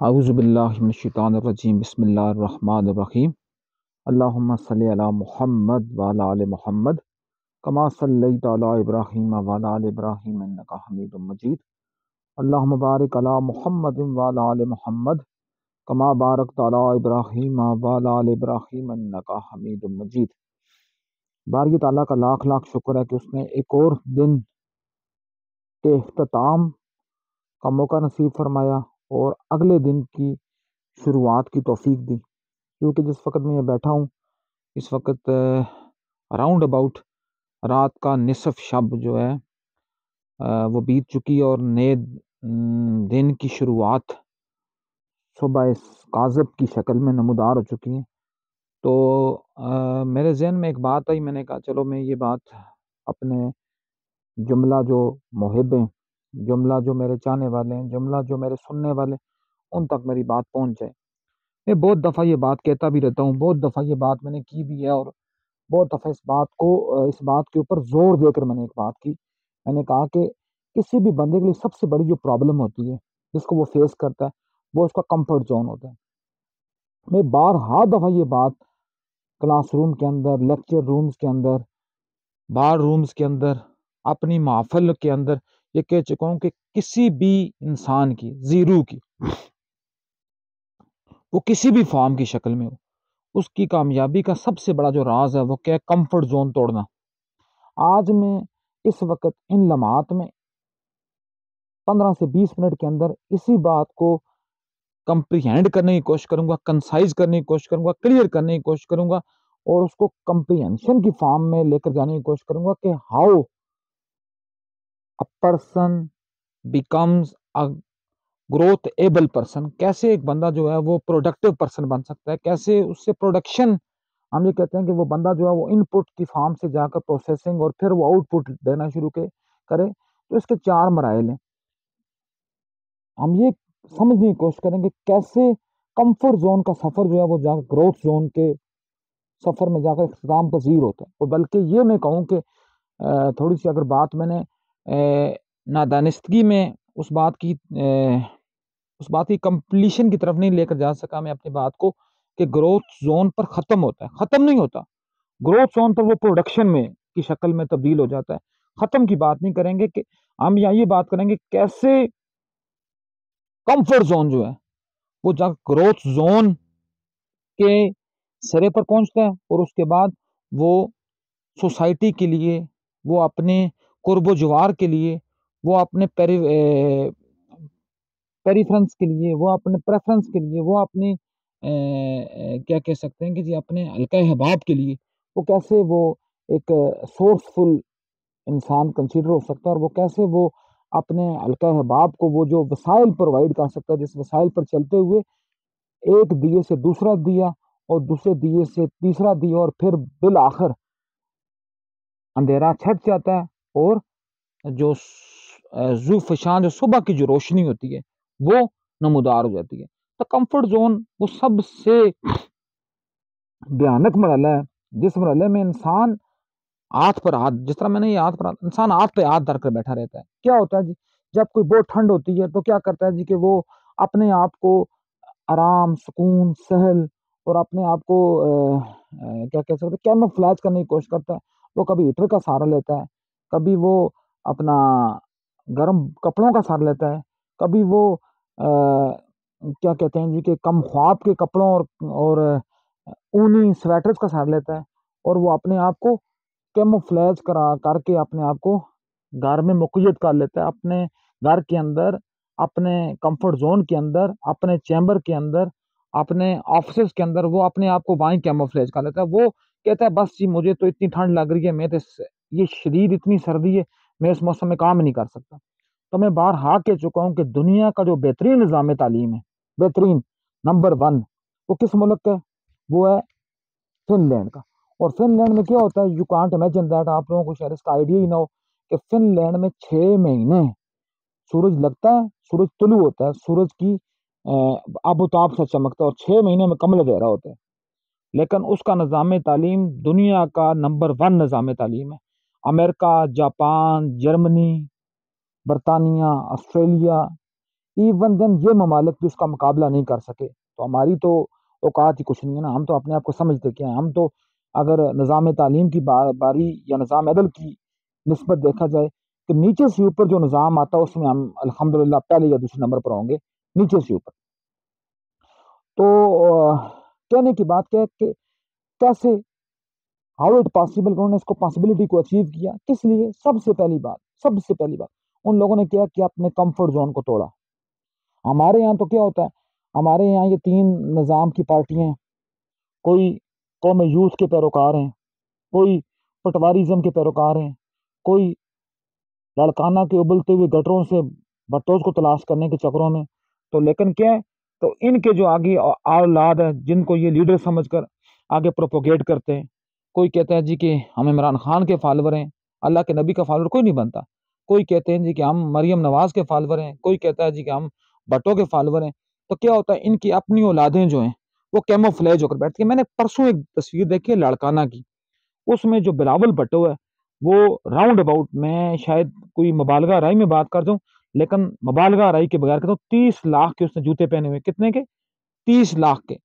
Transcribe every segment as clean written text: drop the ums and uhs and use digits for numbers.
औज़ुबिल्लाहिमिनश्शैतानिर्रजीम बिस्मिल्लाहिर्रहमानिर्रहीम अल्लाहुम्मा सल्लि अला मुहम्मद व अला आलि मुहम्मद कमा सल्लैता अला इब्राहीम व अला आलि इब्राहीम इन्नका हमीदुम मजीद अल्लाहुम्मा बारिक अला मुहम्मदिन व अला आलि मुहम्मद कमा बारकता अला इब्राहीम व अला आलि इब्राहीम इन्नका हमीदुम मजीद। बारी ताला का लाख लाख शुक्र है कि उसने एक और दिन के इख्तिताम का मौका नसीब फरमाया और अगले दिन की शुरुआत की तौफीक दी। क्योंकि जिस वक्त मैं ये बैठा हूँ इस वक्त अराउंड अबाउट रात का निसफ शब जो है वो बीत चुकी है और नए दिन की शुरुआत सुबह इस काज़ब की शक्ल में नमूदार हो चुकी है। तो मेरे जहन में एक बात आई, मैंने कहा चलो मैं ये बात अपने जुमला जो मुहिब हैं, जुमला जो मेरे चाहने वाले हैं, जुमला जो मेरे सुनने वाले, उन तक मेरी बात पहुंच जाए। मैं बहुत दफ़ा ये बात कहता भी रहता हूँ, बहुत दफ़ा ये बात मैंने की भी है और बहुत दफ़ा इस बात के ऊपर जोर देकर मैंने एक बात की। मैंने कहा कि किसी भी बंदे के लिए सबसे बड़ी जो प्रॉब्लम होती है जिसको वो फेस करता है वो उसका कंफर्ट जोन होता है। मैं बारहा दफ़ा ये बात क्लासरूम के अंदर, लेक्चर रूम्स के अंदर, बार रूम्स के अंदर, अपनी महफिल के अंदर ये कह चुका हूँ कि किसी भी इंसान की, ज़ीरो की, वो किसी भी फॉर्म की शक्ल में हो, उसकी कामयाबी का सबसे बड़ा जो राज है वो क्या है? कंफर्ट जोन तोड़ना। आज मैं इस वक्त इन लम्हात में 15 से 20 मिनट के अंदर इसी बात को कंप्रीहेंड करने की कोशिश करूंगा, कंसाइज करने की कोशिश करूंगा, क्लियर करने की कोशिश करूंगा और उसको कंप्रीहेंशन की फॉर्म में लेकर जाने की कोशिश करूंगा कि how a person becomes a growth able person. कैसे एक बंदा जो है वो प्रोडक्टिव पर्सन बन सकता है, कैसे उससे प्रोडक्शन, हम ये कहते हैं कि वो बंदा जो है वो इनपुट की फॉर्म से जाकर प्रोसेसिंग और फिर वो आउटपुट देना शुरू करे। तो इसके चार मराइल हैं। हम ये समझने की कोशिश करेंगे कैसे कंफर्ट जोन का सफर जो है वो जाकर ग्रोथ जोन के सफर में जाकर इख्तिताम पजीर होता है। और बल्कि ये मैं कहूँ कि थोड़ी सी अगर बात मैंने नादानिस्तगी में उस बात की कंप्लीशन की तरफ नहीं लेकर जा सका मैं अपनी बात को, कि ग्रोथ जोन पर ख़त्म होता है, ख़त्म नहीं होता। ग्रोथ जोन पर वो प्रोडक्शन में की शक्ल में तब्दील हो जाता है। ख़त्म की बात नहीं करेंगे, कि हम यहाँ ये बात करेंगे कैसे कंफर्ट जोन जो है वो जाकर ग्रोथ जोन के सिरे पर पहुंचता है और उसके बाद वो सोसाइटी के लिए, वो अपने कुर्बो जवार के लिए, वो अपने पेरिफरेंस के लिए, वो अपने प्रेफरेंस के लिए, वो अपने क्या कह सकते हैं कि जी अपने हल्का अहबाब के लिए वो कैसे वो एक सोर्सफुल इंसान कंसीडर हो सकता है और वो कैसे वो अपने हल्का अहबाब को वो जो वसाइल प्रोवाइड कर सकता है, जिस वसाइल पर चलते हुए एक दिए से दूसरा दिया और दूसरे दिए से तीसरा दिया और फिर बिल आखिर अंधेरा छट जाता है और जो ज़ूफ़शान जो सुबह की जो रोशनी होती है वो नमूदार हो जाती है। तो कंफर्ट जोन वो सबसे भयानक मरहला है जिस मरहले में इंसान हाथ पर हाथ, जिस तरह मैंने ये हाथ पर हाथ, इंसान हाथ पे हाथ धर कर बैठा रहता है। क्या होता है जी, जब कोई बहुत ठंड होती है तो क्या करता है जी कि वो अपने आप को आराम, सुकून, सहल और अपने आप को क्या कह सकते हैं कैमोफ्लेज करने की कोशिश करता है। वो कभी हीटर का सहारा लेता है, कभी वो अपना गर्म कपड़ों का सहारा लेता है, कभी वो क्या कहते हैं जी कि कम ख्वाब के कपड़ों और ऊनी स्वेटर्स का सहारा लेता है और वो अपने आप को कैमोफ्लेज करा करके अपने आप को घर में मुक़य्यद कर लेता है, अपने घर के अंदर, अपने कंफर्ट जोन के अंदर, अपने चैम्बर के अंदर, अपने ऑफिस के अंदर वो अपने आप को वहीं कैमोफ्लेज कर लेता है। वो कहता है बस जी मुझे तो इतनी ठंड लग रही है, मैं तो ये शदीद इतनी सर्दी है, मैं इस मौसम में काम नहीं कर सकता। तो मैं बारहा कह चुका हूँ कि दुनिया का जो बेहतरीन निज़ाम तालीम है, बेहतरीन नंबर 1, वो किस मुल्क का है? वो है फ़िनलैंड का। और फ़िनलैंड में क्या होता है, यू कांट इमेजिन दैट, आप लोगों को शायद इसका आइडिया ही ना हो कि फ़िनलैंड में 6 महीने सूरज लगता है, सूरज तुलू होता है, सूरज की आबोताब सा चमकता है और 6 महीने में कमल अंधेरा होता है। लेकिन उसका निज़ाम तालीम दुनिया का नंबर 1 निज़ाम तालीम है। अमेरिका, जापान, जर्मनी, बरतानिया, ऑस्ट्रेलिया, इवन देन ये ममालिक भी उसका मुकाबला नहीं कर सके। तो हमारी तो औकात ही कुछ नहीं है ना, हम तो अपने आप को समझते क्या हैं। हम तो अगर निज़ाम तालीम की बारी या निज़ाम अदल की निस्बत देखा जाए तो नीचे से ऊपर जो निज़ाम आता है उसमें हम अल्हम्दुलिल्लाह पहले या दूसरे नंबर पर होंगे, नीचे से ऊपर। तो कहने की बात क्या है कि कैसे, हाउ इट पॉसिबल, उन्होंने इसको पॉसिबिलिटी को अचीव किया, किस लिए? सबसे पहली बात उन लोगों ने क्या किया, अपने कंफर्ट जोन को तोड़ा। हमारे यहाँ तो क्या होता है, हमारे यहाँ ये तीन निज़ाम की पार्टियां हैं, कोई कौम यूथ के पैरोकार हैं, कोई पटवारिज्म के पैरोकार हैं, कोई लड़काना के उबलते हुए गटरों से बट्टोज को तलाश करने के चक्करों में। तो लेकिन क्या है, तो इनके जो आगे औलाद है जिनको ये लीडर समझकर आगे प्रोपोगेट करते हैं, कोई कहता है जी कि हम इमरान खान के फॉलोवर हैं, अल्लाह के नबी का फॉलोवर कोई नहीं बनता। कोई कहते हैं जी कि हम मरियम नवाज के फॉलोवर हैं, कोई कहता है जी कि हम भट्टो के फॉलोवर हैं। तो क्या होता है, इनकी अपनी औलादें जो हैं वो कैमोफ्लेज होकर बैठती है। मैंने परसों एक तस्वीर देखी है लड़काना की, उसमें जो बिलावल भट्टो है वो राउंड अबाउट, मैं शायद कोई मुबालगा राई में बात कर दूं, लेकिन मुबालगा राई के बगैर कहता हूँ 30 लाख के उसने जूते पहने हुए। कितने के? 30 लाख के।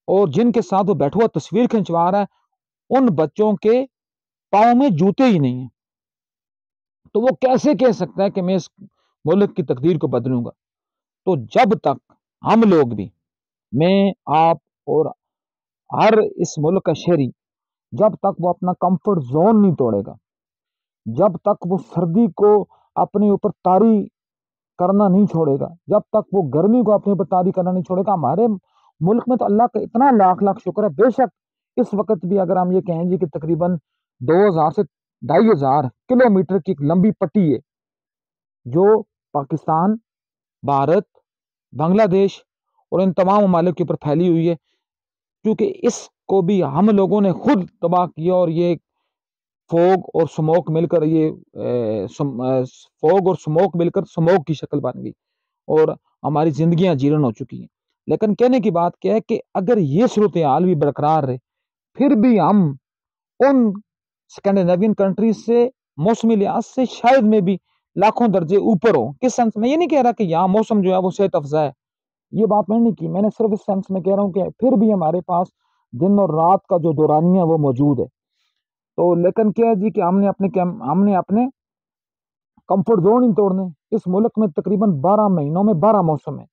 और जिनके साथ वो बैठा हुआ तस्वीर खिंचवा रहा है, उन बच्चों के पाँव में जूते ही नहीं है। तो वो कैसे कह सकता है कि मैं इस मुल्क की तकदीर को बदलूंगा? तो जब तक हम लोग भी, मैं, आप और हर इस मुल्क का शहरी, जब तक वो अपना कंफर्ट जोन नहीं तोड़ेगा, जब तक वो सर्दी को अपने ऊपर तारी करना नहीं छोड़ेगा, जब तक वो गर्मी को अपने ऊपर तारी करना नहीं छोड़ेगा, हमारे मुल्क में तो अल्लाह का इतना लाख लाख शुक्र है। बेशक इस वक्त भी अगर हम ये कहें जी कि तकरीबन 2000 से 2500 किलोमीटर की एक लंबी पट्टी है जो पाकिस्तान, भारत, बांग्लादेश और इन तमाम ममालिक के ऊपर फैली हुई है, क्योंकि इसको भी हम लोगों ने खुद तबाह किया। और ये फोग और स्मोक मिलकर ये फोग और स्मोक मिलकर स्मोक की शक्ल बन गई और हमारी जिंदगियां जीर्ण हो चुकी हैं। लेकिन कहने की बात क्या है कि अगर ये सूरत हाल भी बरकरार रहे, फिर भी हम उन स्कैंडिनेवियन कंट्रीज से मौसमी लिहाज से शायद में भी लाखों दर्जे ऊपर हो। किस सेंस में? ये नहीं कह रहा कि यहाँ मौसम जो है वो सेहत अफजा है, ये बात मैंने नहीं की। मैंने सिर्फ इस सेंस में कह रहा हूँ कि फिर भी हमारे पास दिन और रात का जो दौरानिया वो मौजूद है। तो लेकिन क्या है जी कि हमने अपने कंफर्ट जोन ही तोड़ने। इस मुल्क में तकरीबन 12 महीनों में 12 मौसम है।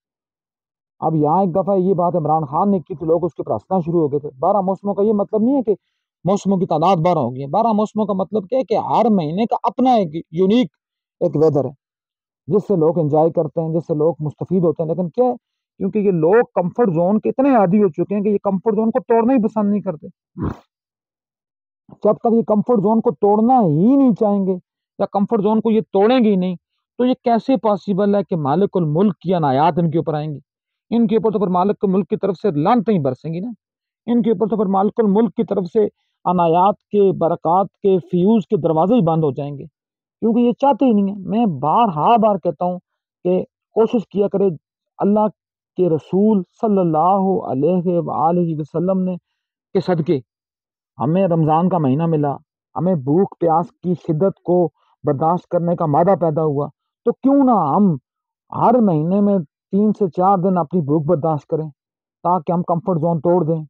अब यहाँ एक दफा ये बात इमरान खान ने की तो लोग उसके ऊपर हंसना शुरू हो गए थे। 12 मौसमों का ये मतलब नहीं है कि मौसमों की तादाद 12 होगी। 12 मौसमों का मतलब क्या है कि हर महीने का अपना एक यूनिक एक वेदर है जिससे लोग एंजॉय करते हैं, जिससे लोग मुस्तफीद होते हैं। लेकिन क्या है, क्योंकि ये लोग कंफर्ट जोन के इतने आदी हो चुके हैं कि ये कंफर्ट जोन को तोड़ना ही पसंद नहीं करते। जब तक ये कंफर्ट जोन को तोड़ना ही नहीं चाहेंगे या कंफर्ट जोन को ये तोड़ेंगे ही नहीं, तो ये कैसे पॉसिबल है कि मालिकुल मुल्क की अनायात इनके ऊपर आएंगी? इनके ऊपर तो फिर मालिक मुल्क की तरफ से लानतें ही बरसेंगी ना। इनके ऊपर तो फिर मालिकुल मुल्क की तरफ से अनायात के, बरक़ात के, फ्यूज के दरवाजे ही बंद हो जाएंगे, क्योंकि ये चाहते ही नहीं है। मैं बार कहता हूँ कि कोशिश किया करे, अल्लाह के रसूल सल्लल्लाहु अलैहि वसल्लम ने के सदके हमें रमज़ान का महीना मिला, हमें भूख प्यास की शिद्दत को बर्दाश्त करने का मादा पैदा हुआ, तो क्यों ना हम हर महीने में 3 से 4 दिन अपनी भूख बर्दाश्त करें ताकि हम कंफर्ट जोन तोड़ दें।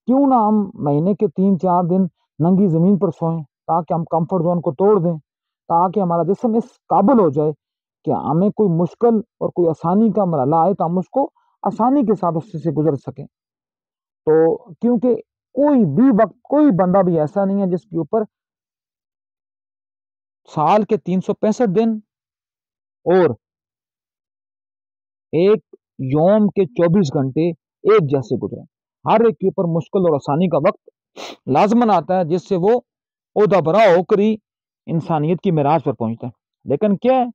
क्यों ना हम महीने के 3 4 दिन नंगी ज़मीन पर सोएं ताकि हम कंफर्ट जोन को तोड़ दें, ताकि हमारा जिस्म इस काबिल हो जाए कि हमें कोई मुश्किल और कोई आसानी का मरहला आए तो हम उसको आसानी के साथ उससे से गुजर सकें। तो क्योंकि कोई भी वक्त, कोई बंदा भी ऐसा नहीं है जिसके ऊपर साल के 365 दिन और एक यौम के 24 घंटे एक जैसे गुजरे। हर एक के ऊपर मुश्किल और आसानी का वक्त लाजमन आता है जिससे वो ओहदा बरा होकर ही इंसानियत की मिराज पर पहुंचता है। लेकिन क्या है,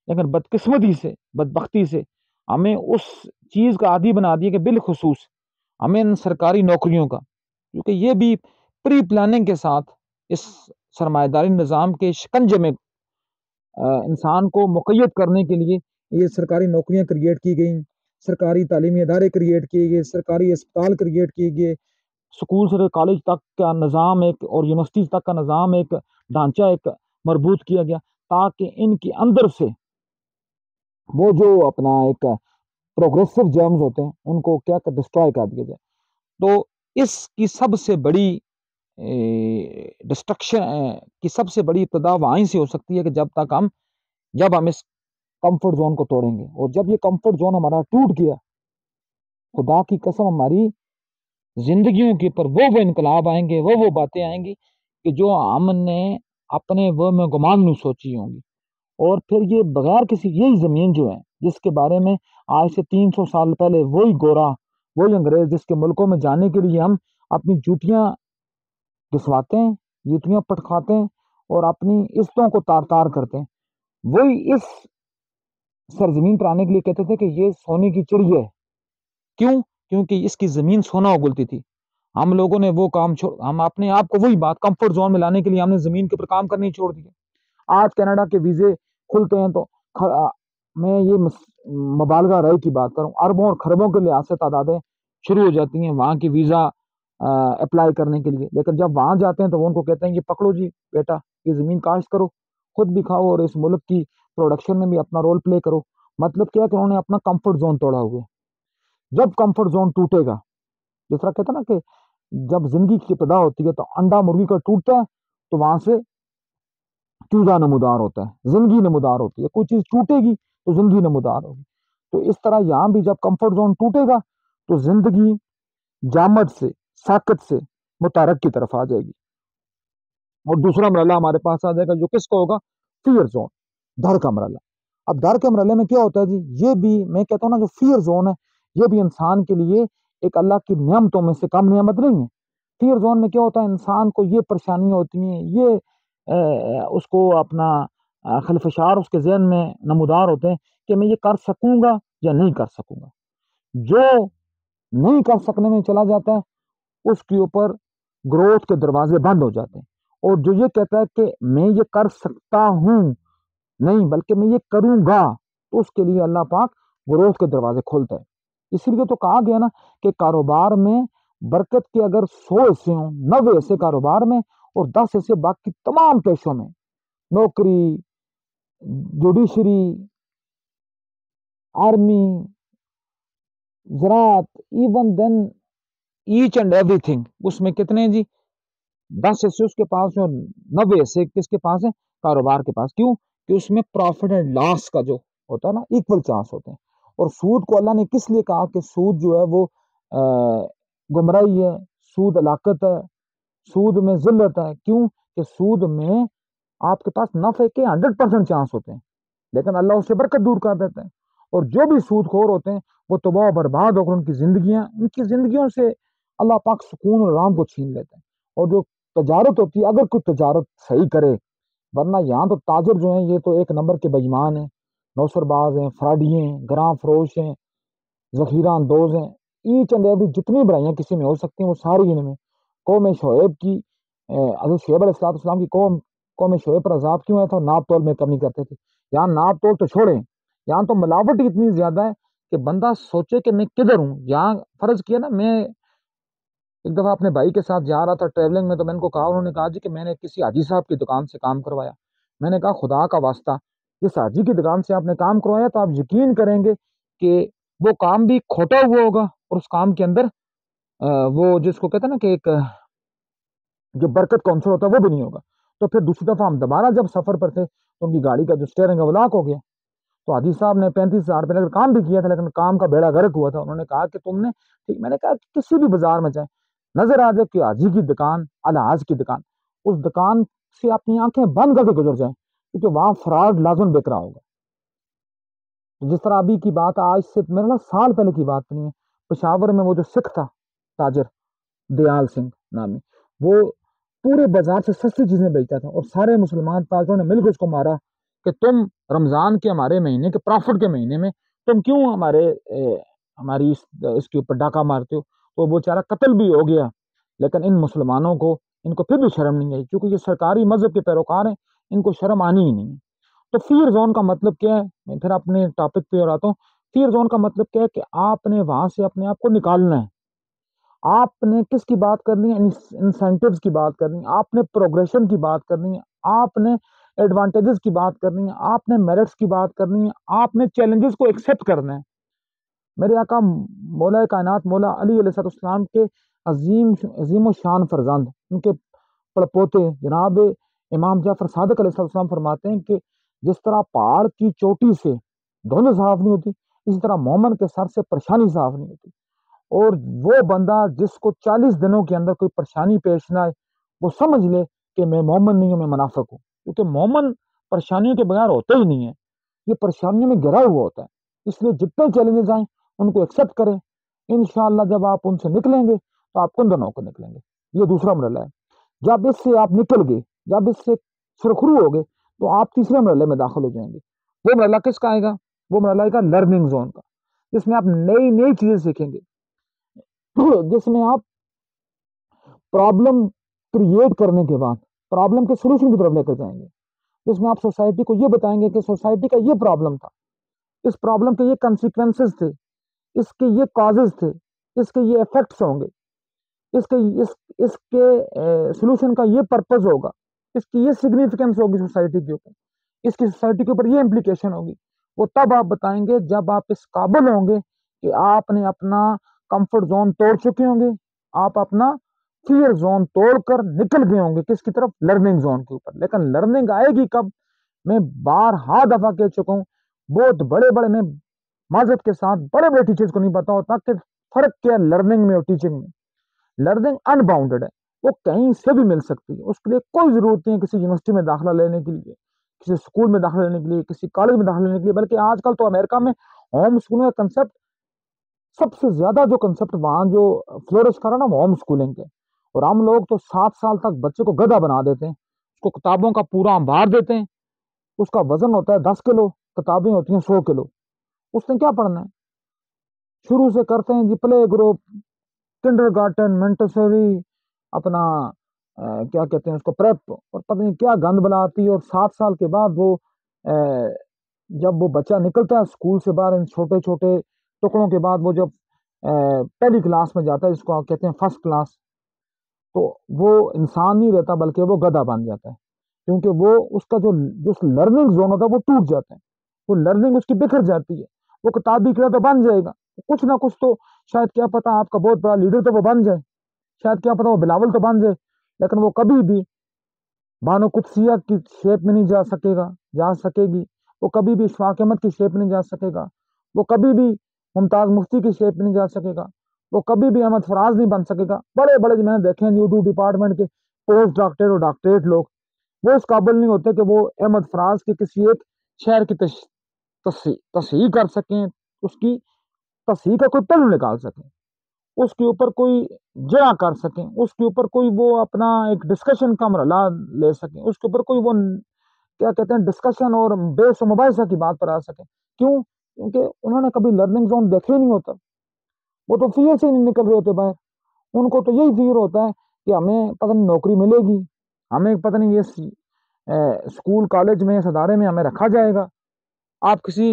लेकिन बदकिस्मती से, बदबख्ती से हमें उस चीज़ का आदी बना दिया कि बिलखुसूस हमें इन सरकारी नौकरियों का, क्योंकि ये भी प्री प्लानिंग के साथ इस सरमायादारी निज़ाम के शिकंजे में इंसान को मुक़य्यद करने के लिए ये सरकारी नौकरियां क्रिएट की गई, सरकारी तालीमी इदारे क्रिएट किए गए, सरकारी अस्पताल क्रिएट किए गए, स्कूल से कॉलेज तक का निज़ाम एक और यूनिवर्सिटीज़ तक का निज़ाम एक ढांचा एक मरबूत किया गया, ताकि इनके अंदर से वो जो अपना एक प्रोग्रेसिव जर्म्स होते हैं उनको क्या डिस्ट्रॉय कर दिया जाए। तो इसकी सबसे बड़ी डिस्ट्रक्शन की सबसे बड़ी इब्तिदा वहीं से हो सकती है कि जब हम इस कंफर्ट जोन को तोड़ेंगे, और जब ये कंफर्ट जोन हमारा टूट गया, खुदा की कसम हमारी जिंदगियों के ऊपर वो इनकलाब आएंगे, वो बातें आएंगी कि जो हमने अपने वो में गुमान नहीं सोची होंगी। और फिर ये बगैर किसी, यही जमीन जो है जिसके बारे में आज से 300 साल पहले वही गोरा, वही अंग्रेज जिसके मुल्कों में जाने के लिए हम अपनी जूतियां घिसवाते हैं, जूतियां पटखाते हैं और अपनी इज्जतों को तार तार करते हैं, वही इस सरजमीन पर आने के लिए कहते थे कि ये सोने की चिड़िया है। क्यों? क्योंकि इसकी जमीन सोना उगलती थी। हम लोगों ने वो काम छोड़, हम अपने आप को वही बात कंफर्ट जोन में लाने के लिए हमने जमीन के ऊपर काम करनी छोड़ दिया। आज कनाडा के वीजे खुलते हैं तो मैं ये मुबालगा रहे की बात करूं, अरबों और खरबों के लिहाज से तादादें शुरू हो जाती हैं वहां की वीजा अप्लाई करने के लिए। लेकिन जब वहां जाते हैं तो वो उनको कहते हैं ये पकड़ो जी बेटा, ये जमीन काश्त करो, खुद भी खाओ और इस मुल्क की प्रोडक्शन में भी अपना रोल प्ले करो। मतलब क्या कि उन्होंने अपना कंफर्ट जोन तोड़ा हुआ है। जब कंफर्ट जोन टूटेगा, जिस तरह कहते हैं ना कि जब जिंदगी की इब्तिदा होती है तो अंडा मुर्गी का टूटता है तो वहां से चूजा नमूदार होता है, जिंदगी नमूदार होती है। कोई चीज टूटेगी तो जिंदगी नमूदार होगी। तो इस तरह यहां भी जब कंफर्ट जोन टूटेगा तो जिंदगी जामद से, साकत से मुतारक की तरफ आ जाएगी। और दूसरा मरला हमारे पास आ जाएगा जो किसका होगा? फियर जोन, डर का मरला। अब डर के मरले में क्या होता है जी, ये भी मैं कहता हूँ ना, जो फियर जोन है ये भी इंसान के लिए एक अल्लाह की नियमतों में से कम नियमत नहीं है। फियर जोन में क्या होता है, इंसान को ये परेशानियां होती हैं, ये उसको अपना खलफशार उसके जहन में नमूदार होते हैं कि मैं ये कर सकूंगा या नहीं कर सकूंगा। जो नहीं कर सकने में चला जाता है उसके ऊपर ग्रोथ के दरवाजे बंद हो जाते हैं। और जो ये कहता है कि मैं ये कर सकता हूं, नहीं बल्कि मैं ये करूंगा, तो उसके लिए अल्लाह पाक ग्रोथ के दरवाजे खोलता है। इसीलिए तो कहा गया ना कि कारोबार में बरकत के अगर 100 हिस्से हों, 90 हिस्से कारोबार में और 10 हिस्से बाकी तमाम पेशों में, नौकरी, जुडिशरी, आर्मी, ज़राअत, even then each and everything, उसमें कितने हैं जी? 10 हिस्से उसके पास है और 90 हिस्से किसके पास है? कारोबार के पास। क्यों? कि उसमें प्रॉफिट एंड लॉस का जो होता है ना, इक्वल चांस होते हैं। और सूद को अल्लाह ने किस लिए कहा कि सूद जो है वो गुमराही है, सूद हलाकत है, सूद में जिल्लत है। क्यों? कि सूद में आपके पास नफे के 100% चांस होते हैं, लेकिन अल्लाह उससे बरकत दूर कर देता है। और जो भी सूदखोर होते हैं वो तबाह बर्बाद होकर उनकी जिंदगियों से अल्लाह पाक सुकून और आराम को छीन लेते हैं। और जो तजारत होती है, अगर कोई तजारत सही करे, वरना यहाँ तो ताजर जो है ये तो एक नंबर के बेईमान हैं, नौसरबाज हैं, फ्राडिये हैं, गरां फरोश हैं, जखीरा अंदोज हैं। ईच एंड एवरी जितनी बुराइयां किसी में हो सकती हैं वो सारी इनमें। कौम शोएब की हज़रत शुएब अलैहिस्सलाम की कौम शोएब पर अजाब क्यों आया था? नाप तोल में कमी करते थे। यहाँ नाप तोल तो छोड़ें, यहाँ तो मिलावट ही इतनी ज्यादा है कि बंदा सोचे कि मैं किधर हूँ। यहाँ फर्ज किया ना, मैं एक दफा अपने भाई के साथ जा रहा था ट्रेवलिंग में, तो मैंने को कहा, उन्होंने कहा जी कि मैंने किसी हाजी साहब की दुकान से काम करवाया। मैंने कहा खुदा का वास्ता, जिस हाजी की दुकान से आपने काम करवाया तो आप यकीन करेंगे कि वो काम भी खोटा हुआ होगा और उस काम के अंदर वो जिसको कहते हैं ना कि एक जो बरकत का अंसर होता है वो भी नहीं होगा। तो फिर दूसरी दफा हम दोबारा जब सफर पर थे तो उनकी गाड़ी का जो स्टेयरिंग है वो लॉक हो गया। तो हाजी साहब ने 35,000 रुपये का काम भी किया था, लेकिन काम का बेड़ा गर्क हुआ था। उन्होंने कहा कि तुमने ठीक, मैंने कहा कि किसी भी बाजार में जाए, नजर आ जाए कि हाजी की दुकान, अलहाज की दुकान, उस दुकान से अपनी आंखें बंद करके गुजर जाए, क्योंकि वहां फ्रॉड लाजम बिक रहा होगा। तो जिस तरह अभी की बात, आज से मेरे ना साल पहले की बात नहीं है, पेशावर में वो जो सिख था ताजर, दयाल सिंह नामी, वो पूरे बाजार से सस्ती चीजें बेचता था और सारे मुसलमान ताजरों ने मिलकर उसको मारा कि तुम रमजान के हमारे महीने के प्रॉफिट के महीने में तुम क्यों हमारी इसके ऊपर डाका मारते हो। तो वो बेचारा कत्ल भी हो गया, लेकिन इन मुसलमानों को, इनको फिर भी शर्म नहीं आई, क्योंकि ये सरकारी मजहब के पैरोकार हैं, इनको शर्म आनी ही नहीं है। तो फियर जोन का मतलब क्या है? मैं फिर अपने टॉपिक पे और आता हूँ। फियर जोन का मतलब क्या है कि आपने वहां से अपने आप को निकालना है। आपने किसकी बात करनी है? इंसेंटिव्स की बात करनी है, आपने प्रोग्रेशन की बात करनी है, आपने एडवांटेजेस की बात करनी है, आपने मेरिट्स की बात करनी है, आपने चैलेंजेस को एक्सेप्ट करना है। मेरे आका मौला कायनात मौला अली अलैहिस्सलाम के अजीम अजीम शान फरजंद, उनके पड़पोते जनाब इमाम जाफर सादिक अलैहिस्सलाम फरमाते हैं कि जिस तरह पहाड़ की चोटी से धुंध साफ नहीं होती, इसी तरह मोमन के सर से परेशानी साफ नहीं होती। और वो बंदा जिसको 40 दिनों के अंदर कोई परेशानी पेश ना आए, वो समझ ले कि मैं मोमन नहीं हूं, मैं मुनाफिक हूं। क्योंकि मोमन परेशानियों के बगैर होता ही नहीं है, ये परेशानियों में घिरा हुआ होता है। इसलिए जितने चैलेंजेस आए उनको एक्सेप्ट करें। इंशाअल्लाह जब आप उनसे निकलेंगे तो आप कुंदन होकर निकलेंगे। ये दूसरा मरहला है। जब इससे आप निकल गए, जब इससे सुरखरू हो गए, तो आप तीसरे मरहले में दाखिल हो जाएंगे। वो मरहला किसका आएगा? वो मरहला आएगा लर्निंग जोन का, जिसमें आप नई नई चीजें सीखेंगे, जिसमें आप प्रॉब्लम क्रिएट करने के बाद प्रॉब्लम के सोल्यूशन की तरफ लेकर जाएंगे, जिसमें आप सोसाइटी को ये बताएंगे कि सोसाइटी का ये प्रॉब्लम था, इस प्रॉब्लम के ये कंसिक्वेंसेस थे, इसके ये कॉजेज थे, इसके ये इफेक्ट्स होंगे, इसके इसके सोल्यूशन का ये पर्पज होगा, इसकी ये सिग्निफिकेंस होगी सोसाइटी के ऊपर, इसकी सोसाइटी के ऊपर ये इम्प्लीकेशन होगी। वो तब आप बताएंगे जब आप इस काबिल होंगे कि आपने अपना कंफर्ट जोन तोड़ चुके होंगे, आप अपना फियर जोन तोड़कर निकल गए होंगे किसकी तरफ? लर्निंग जोन के ऊपर। लेकिन लर्निंग आएगी कब? मैं बारहा दफा कह चुका हूं, बहुत बड़े बड़े, मैं माजरत के साथ बड़े बड़े टीचर्स को नहीं पता होता कि फर्क क्या है लर्निंग में और टीचिंग में। लर्निंग अनबाउंडेड है, वो कहीं से भी मिल सकती है। उसके लिए कोई जरूरत नहीं है किसी यूनिवर्सिटी में दाखिला लेने के लिए, किसी स्कूल में दाखिला लेने के लिए, किसी कॉलेज में दाखिला लेने के लिए। बल्कि आजकल तो अमेरिका में होम स्कूलिंग का कंसेप्ट, सबसे ज्यादा जो कंसेप्ट वहां जो फ्लोरिश कर रहा है ना, वो होम स्कूलिंग के। और हम लोग तो 7 साल तक बच्चे को गधा बना देते हैं, उसको किताबों का पूरा अंबार देते हैं, उसका वजन होता है 10 किलो, किताबें होती हैं 100 किलो। उसने क्या पढ़ना है? शुरू से करते हैं जी प्ले ग्रुप, किंडरगार्टन, मेंटेसरी, अपना क्या कहते हैं उसको, प्रेप, और पता नहीं क्या गंद बनाती है। और 7 साल के बाद वो अ, जब वो बच्चा निकलता है स्कूल से बाहर, इन छोटे छोटे टुकड़ों के बाद, वो जब पहली क्लास में जाता है, जिसको आप कहते हैं फर्स्ट क्लास, तो वो इंसान नहीं रहता बल्कि वो गधा बन जाता है। क्योंकि वो उसका जो जो लर्निंग जोन होता है वो टूट जाता है, वो लर्निंग उसकी बिखर जाती है। वो किताब भी तो बन जाएगा, कुछ ना कुछ तो, शायद क्या पता आपका बहुत बड़ा लीडर तो वो बन जाए, शायद क्या पता वो बिलावल तो बन जाए। लेकिन वो कभी भी बानो कुदसिया की शेप में नहीं जा सकेगी। वो कभी भी इशफाक अहमद की शेप में नहीं जा सकेगा। वो कभी भी मुमताज मुफ्ती की शेप में नहीं जा सकेगा। वो कभी भी अहमद फराज नहीं बन सकेगा। बड़े बड़े जो मैंने देखे हैं यूट्यूब डिपार्टमेंट के पोस्ट डॉक्टरेट और डॉक्टरेट लोग, वो इस काबिल नहीं होते कि वो अहमद फराज के किसी एक शहर की तस्हीह कर सकें, उसकी तस्हीह का कोई पहलू निकाल सकें, उसके ऊपर कोई जरा कर सकें, उसके ऊपर कोई वो अपना एक डिस्कशन का मरला ले सकें, उसके ऊपर कोई वो क्या कहते हैं डिस्कशन और बेस और मुबाहिसा की बात पर आ सके। क्यों? क्योंकि उन्होंने कभी लर्निंग जोन देखे ही नहीं होता, वो तो फियर से ही नहीं निकल रहे होते बाहर। उनको तो यही फियर होता है कि हमें पता नहीं नौकरी मिलेगी, हमें पता नहीं ये स्कूल कॉलेज में इस अदारे में हमें रखा जाएगा। आप किसी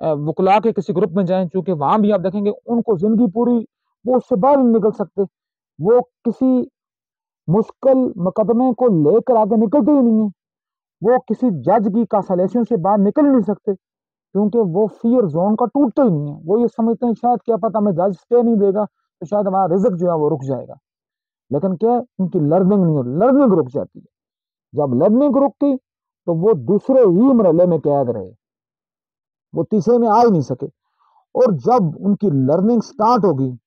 वकला के किसी ग्रुप में जाएं, चूंकि वहां भी आप देखेंगे उनको जिंदगी पूरी वो उससे बाहर नहीं निकल सकते, वो किसी मुश्किल मुकदमे को लेकर आगे निकलते ही नहीं है, वो किसी जज की कांसलेशन से बाहर निकल नहीं सकते, क्योंकि वो फियर जोन का टूटता ही नहीं है। वो ये समझते हैं शायद क्या पता हमें जज स्टे नहीं देगा तो शायद हमारा रिजल्ट जो है वो रुक जाएगा। लेकिन क्या है, उनकी लर्निंग नहीं हो, लर्निंग रुक जाती है। जब लर्निंग रुक गई तो वो दूसरे ही मरहले में कैद रहे, वो तीसरे में आ ही नहीं सके। और जब उनकी लर्निंग स्टार्ट होगी,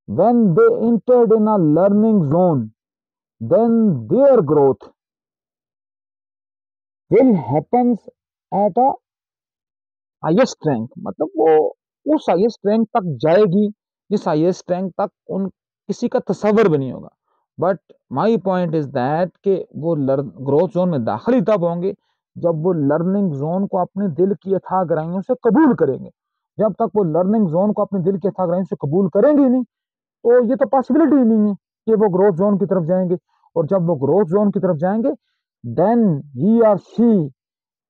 when they entered in a learning zone, then their growth will happens at a highest rank. मतलब वो उस हाईएस्ट रैंक तक जाएगी जिस हाईएस्ट रैंक तक उन किसी का तस्वर भी नहीं होगा। But my point is that कि वो ग्रोथ जोन में दाखिल ही तब होंगे जब वो लर्निंग जोन को अपने दिल की अथाह गहराइयों से कबूल करेंगे। जब तक वो लर्निंग जोन को अपने दिल की अथाह गहराइयों से कबूल करेंगे ही नहीं, तो ये तो पॉसिबिलिटी ही नहीं है कि वो ग्रोथ जोन की तरफ जाएंगे। और जब वो ग्रोथ जोन की तरफ जाएंगे, देन ही और she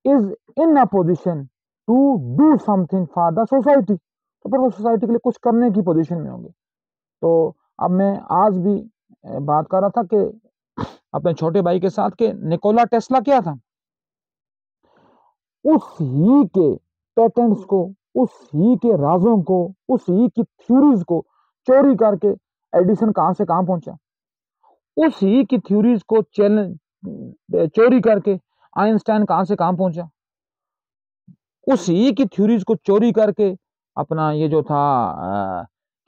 is in a position to do something for the society. तो फिर वो सोसाइटी के लिए कुछ करने की पोजीशन में होंगे। तो अब मैं आज भी बात कर रहा था कि अपने छोटे भाई के साथ कि निकोला टेस्ला क्या था? उस ही के पैटेंट्स को, उस ही के राजों को, उस ही की थ्योरीज को चोरी करके एडिसन कहां से कहां पहुंचा। उस ही की थ्योरीज को चोरी करके आइंस्टाइन कहां से कहां पहुंचा। उस ही की थ्योरीज को चोरी करके अपना ये जो था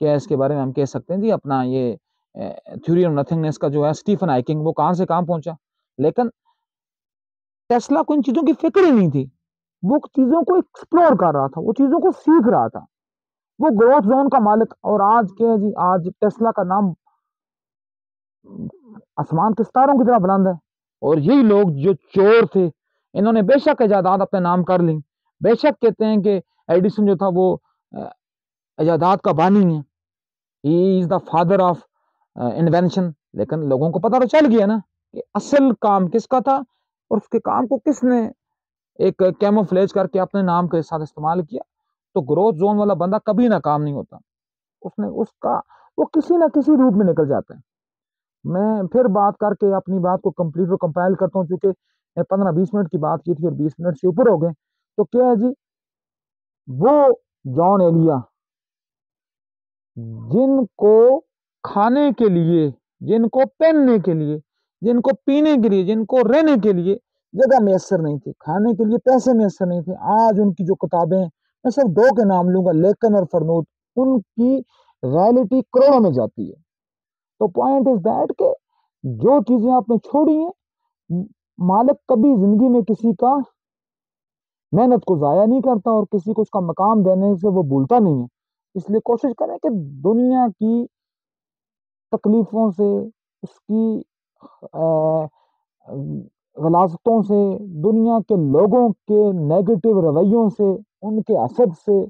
क्या इसके बारे में हम कह सकते हैं जी, अपना ये थ्योरी ऑफ नथिंगनेस का जो है स्टीफन हाइकिंग, वो कहां से कहां पहुंचा। लेकिन टेस्ला को इन चीजों की फिक्र ही नहीं थी। वो चीजों को एक्सप्लोर कर रहा था, वो चीजों को सीख रहा था। वो ग्रोथ जोन का मालिक। और आज क्या है जी, आज टेस्ला का नाम आसमान के सितारों की तरह बुलंद है। और यही लोग जो चोर थे, इन्होंने बेशक इजादात अपने नाम कर ली। बेशक कहते हैं कि एडिसन जो था वो इजादात का बानी है, he is the father of invention. लेकिन लोगों को पता तो चल गया ना कि असल काम किसका था, और उसके काम को किसने एक कैमोफ्लेज करके अपने नाम के साथ इस्तेमाल किया। तो ग्रोथ जोन वाला बंदा कभी नाकाम नहीं होता। उसने उसका वो किसी ना किसी रूप में निकल जाता है। मैं फिर बात करके अपनी बात को कंप्लीट और कंपाइल करता हूँ, क्योंकि 15-20 मिनट की बात की थी और 20 मिनट से ऊपर हो गए। तो क्या है जी, वो जॉन एलिया जिनको खाने के लिए, जिनको पहनने के लिए, जिनको पीने के लिए, जिनको रहने के लिए जगह मैसर नहीं थी, खाने के लिए पैसे मैसर नहीं थे, आज उनकी जो किताबें, मैं सिर्फ दो के नाम लूंगा, लेकन और फरनूद, उनकी रॉयल्टी करोड़ों में जाती है। तो पॉइंट इज दैट के जो चीजें आपने छोड़ी हैं, मालिक कभी जिंदगी में किसी का मेहनत को जाया नहीं करता और किसी को उसका मकाम देने से वो भूलता नहीं है। इसलिए कोशिश करें कि दुनिया की तकलीफों से, उसकी गलाजतों से, दुनिया के लोगों के नेगेटिव रवैयों से, उनके हसद से,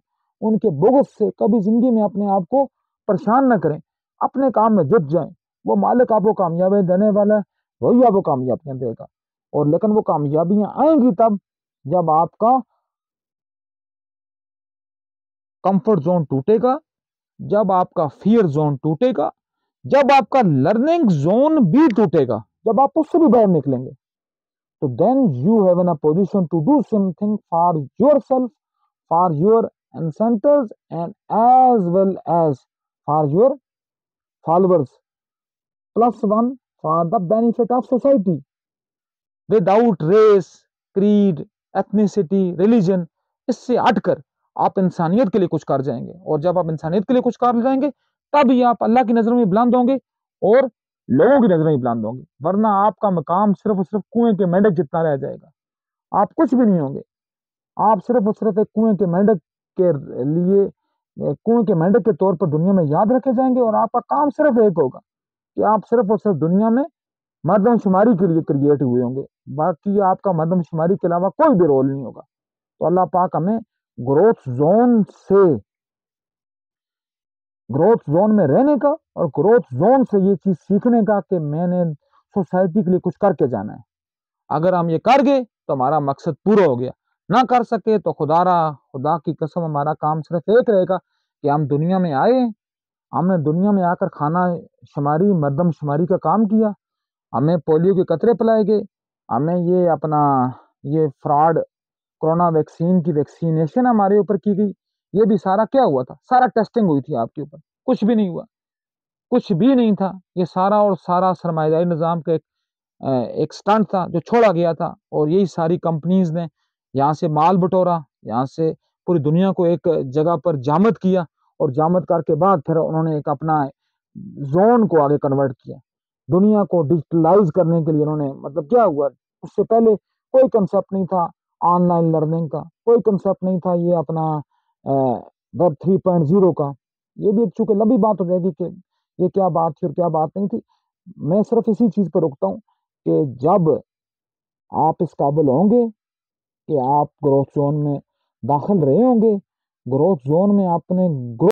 उनके बुग़्ज़ से कभी जिंदगी में अपने आप को परेशान ना करें। अपने काम में जुट जाएं। वो मालिक आपको कामयाबी देने वाला है, वही आपको कामयाबियां देगा। और लेकिन वो कामयाबियां आएंगी तब जब आपका कंफर्ट जोन टूटेगा, जब आपका फियर जोन टूटेगा, जब आपका लर्निंग जोन भी टूटेगा, जब आप उससे भी बाहर निकलेंगे, तो then you have in a position to do something for yourself, for your ancestors and as well as for your followers, plus one for the benefit of society, without race, creed, ethnicity, religion. इससे हटकर आप इंसानियत के लिए कुछ कर जाएंगे। और जब आप इंसानियत के लिए कुछ कर जाएंगे, तभी आप अल्लाह की नजर में बुलंद होंगे और लोगों की नजर में बुलंद होंगे। वरना आपका मकाम सिर्फ और सिर्फ कुएं के मेंढक जितना रह जाएगा। आप कुछ भी नहीं होंगे। आप सिर्फ और सिर्फ एक कुएं के मेंढक के लिए, कुएं के मेंढक के तौर पर दुनिया में याद रखे जाएंगे। और आपका काम सिर्फ एक होगा कि आप सिर्फ और सिर्फ दुनिया में मर्दमशुमारी के लिए क्रिएट हुए होंगे। बाकी आपका मर्दमशुमारी के अलावा कोई भी रोल नहीं होगा। तो अल्लाह पाक हमें ग्रोथ जोन से, ग्रोथ जोन में रहने का और ग्रोथ जोन से ये चीज सीखने का कि मैंने सोसाइटी के लिए कुछ करके जाना है। अगर हम ये कर गए तो हमारा मकसद पूरा हो गया। ना कर सके तो खुदा की कसम हमारा काम सिर्फ एक रहेगा कि हम दुनिया में आए, हमने दुनिया में आकर खाना शुमारी, मर्दम शुमारी का काम किया, हमें पोलियो के कतरे पिलाए गए, हमें ये अपना ये फ्रॉड कोरोना वैक्सीन की वैक्सीनेशन हमारे ऊपर की गई। ये भी सारा क्या हुआ था? सारा टेस्टिंग हुई थी आपके ऊपर, कुछ भी नहीं हुआ, कुछ भी नहीं था। ये सारा और सारा सरमायादारी निज़ाम का एक स्टंट था जो छोड़ा गया था। और यही सारी कंपनीज ने यहाँ से माल बटोरा, यहाँ से पूरी दुनिया को एक जगह पर जामद किया, और जामद करके बाद फिर उन्होंने एक अपना जोन को आगे कन्वर्ट किया। दुनिया को डिजिटलाइज करने के लिए उन्होंने, मतलब क्या हुआ, उससे पहले कोई कंसेप्ट नहीं था ऑनलाइन लर्निंग का, कोई कंसेप्ट नहीं था ये अपना वेब 3.0 का। ये भी एक चूंकि लंबी बात हो जाएगी कि ये क्या बात थी और क्या बात नहीं थी। मैं सिर्फ इसी चीज पर रुकता हूँ कि जब आप इस काबिल होंगे कि आप ग्रोथ जोन में दाखिल रहे होंगे, ग्रोथ जोन में आपने